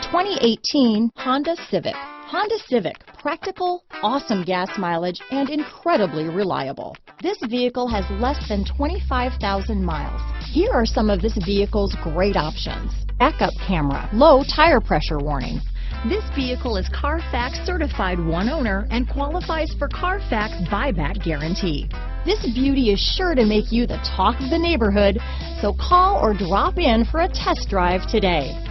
2018 Honda Civic. Honda Civic, practical, awesome gas mileage, and incredibly reliable. This vehicle has less than 25,000 miles. Here are some of this vehicle's great options: backup camera, low tire pressure warning. This vehicle is Carfax certified one owner and qualifies for Carfax buyback guarantee. This beauty is sure to make you the talk of the neighborhood, so call or drop in for a test drive today.